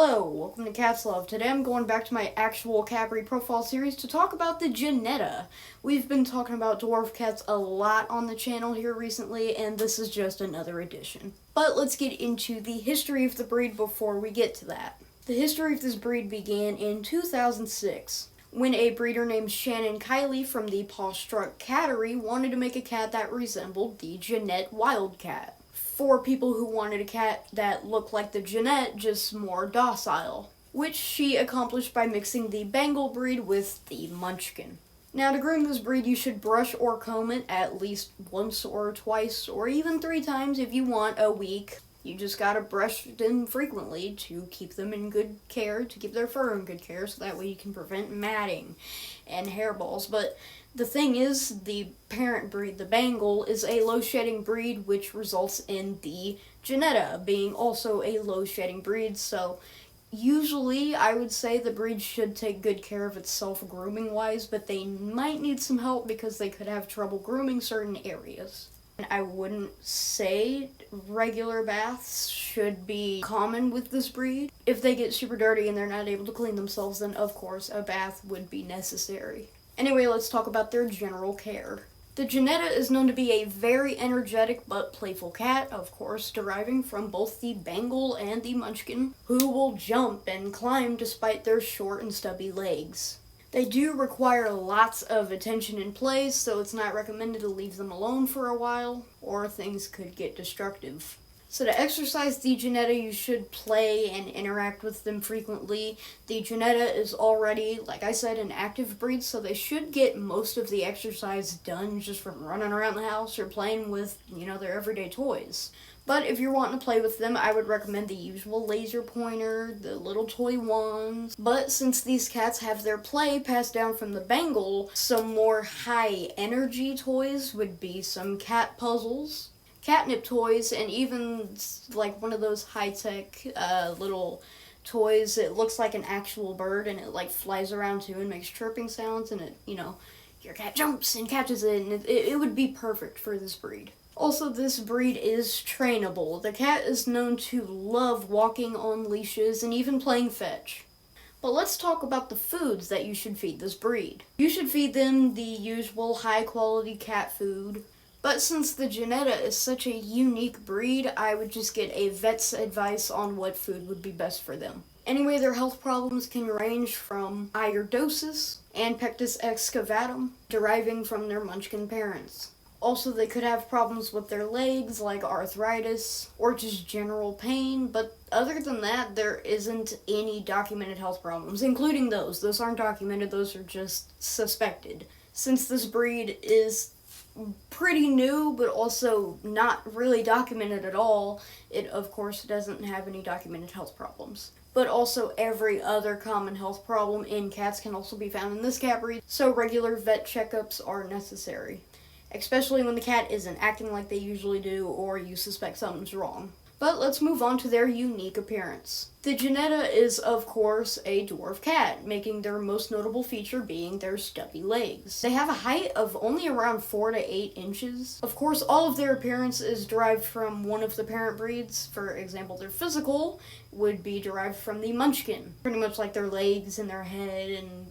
Hello, welcome to Cat's Love. Today I'm going back to my actual cat breed profile series to talk about the Genetta. We've been talking about dwarf cats a lot on the channel here recently, and this is just another edition. But let's get into the history of the breed before we get to that. The history of this breed began in 2006, when a breeder named Shannon Kiley from the Paw-Struck Cattery wanted to make a cat that resembled the Genetta wildcat. For people who wanted a cat that looked like the Genetta, just more docile, which she accomplished by mixing the Bengal breed with the Munchkin. Now, to groom this breed, you should brush or comb it at least once or twice, or even 3 times if you want a week. You just gotta brush them frequently to keep them in good care, to keep their fur in good care, so that way you can prevent matting and hairballs. But the thing is, the parent breed, the Bengal, is a low-shedding breed, which results in the Genetta being also a low-shedding breed, so usually I would say the breed should take good care of itself grooming-wise, but they might need some help because they could have trouble grooming certain areas. I wouldn't say regular baths should be common with this breed. If they get super dirty and they're not able to clean themselves, then of course a bath would be necessary. Anyway, let's talk about their general care. The Genetta is known to be a very energetic but playful cat, of course, deriving from both the Bengal and the Munchkin, who will jump and climb despite their short and stubby legs. They do require lots of attention and play, so it's not recommended to leave them alone for a while, or things could get destructive. So to exercise the Genetta, you should play and interact with them frequently. The Genetta is already, like I said, an active breed, so they should get most of the exercise done just from running around the house or playing with, their everyday toys. But if you're wanting to play with them, I would recommend the usual laser pointer, the little toy wands. But since these cats have their play passed down from the Bengal, some more high energy toys would be some cat puzzles, catnip toys, and even like one of those high-tech little toys. It looks like an actual bird, and it like flies around too and makes chirping sounds, and it, your cat jumps and catches it, and it would be perfect for this breed. Also, this breed is trainable. The cat is known to love walking on leashes and even playing fetch. But let's talk about the foods that you should feed this breed. You should feed them the usual high-quality cat food. But since the Genetta is such a unique breed, I would just get a vet's advice on what food would be best for them. Anyway, their health problems can range from ichthyosis and pectus excavatum, deriving from their Munchkin parents. Also, they could have problems with their legs, like arthritis, or just general pain, but other than that, there isn't any documented health problems, including those. Those aren't documented, those are just suspected. Since this breed is pretty new, but also not really documented at all, it of course doesn't have any documented health problems. But also every other common health problem in cats can also be found in this cat breed, so regular vet checkups are necessary, especially when the cat isn't acting like they usually do or you suspect something's wrong. But let's move on to their unique appearance. The Genetta is, of course, a dwarf cat, making their most notable feature being their stubby legs. They have a height of only around 4 to 8 inches. Of course, all of their appearance is derived from one of the parent breeds. For example, their physical would be derived from the Munchkin, pretty much like their legs and their head and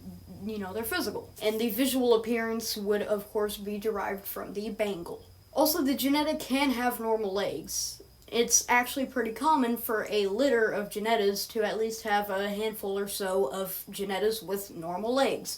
their physical. And the visual appearance would, of course, be derived from the Bengal. Also, the Genetta can have normal legs. It's actually pretty common for a litter of Genettas to at least have a handful or so of Genettas with normal legs.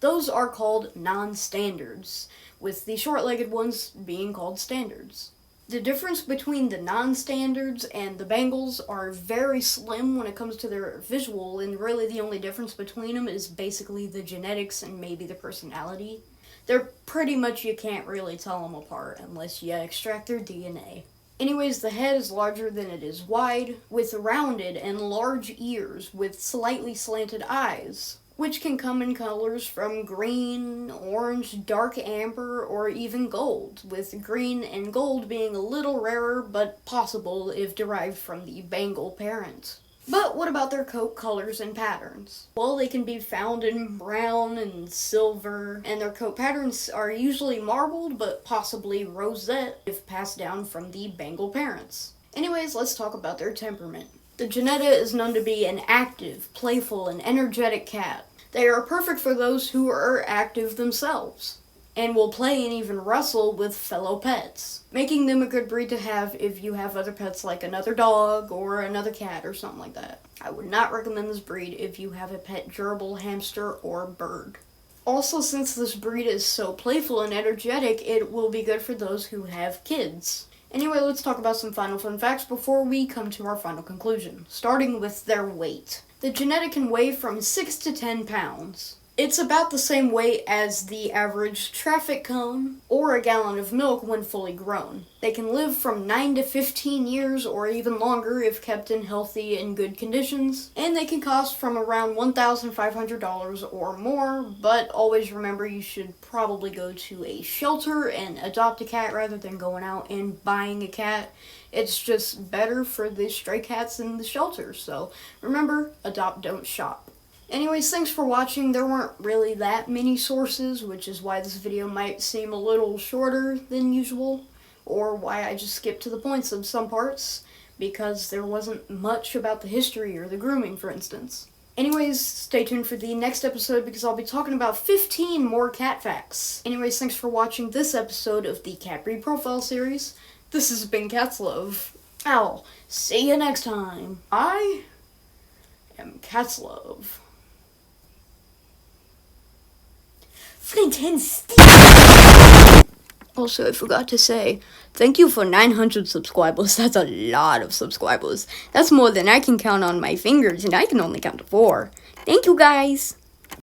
Those are called non-standards, with the short-legged ones being called standards. The difference between the non-standards and the Bengals are very slim when it comes to their visual, and really the only difference between them is basically the genetics and maybe the personality. They're pretty much, you can't really tell them apart unless you extract their DNA. Anyways, the head is larger than it is wide, with rounded and large ears with slightly slanted eyes, which can come in colors from green, orange, dark amber, or even gold, with green and gold being a little rarer but possible if derived from the Bengal parent. But what about their coat colors and patterns? Well, they can be found in brown and silver, and their coat patterns are usually marbled, but possibly roseate if passed down from the Bengal parents. Anyways, let's talk about their temperament. The Genetta is known to be an active, playful, and energetic cat. They are perfect for those who are active themselves, and will play and even wrestle with fellow pets, making them a good breed to have if you have other pets like another dog or another cat or something like that. I would not recommend this breed if you have a pet gerbil, hamster, or bird. Also, since this breed is so playful and energetic, it will be good for those who have kids. Anyway, let's talk about some final fun facts before we come to our final conclusion, starting with their weight. The Genetta can weigh from 6 to 10 pounds. It's about the same weight as the average traffic cone or a gallon of milk when fully grown. They can live from 9 to 15 years or even longer if kept in healthy and good conditions, and they can cost from around $1,500 or more, but always remember you should probably go to a shelter and adopt a cat rather than going out and buying a cat. It's just better for the stray cats in the shelter, so remember, adopt, don't shop. Anyways, thanks for watching. There weren't really that many sources, which is why this video might seem a little shorter than usual, or why I just skipped to the points of some parts, because there wasn't much about the history or the grooming, for instance. Anyways, stay tuned for the next episode because I'll be talking about 15 more cat facts. Anyways, thanks for watching this episode of the Cat Breed Profile series. This has been Cat's Love. I'll see you next time. I am Cat's Love. Flint and Steel. Also, I forgot to say, thank you for 900 subscribers. That's a lot of subscribers. That's more than I can count on my fingers, and I can only count to 4. Thank you, guys.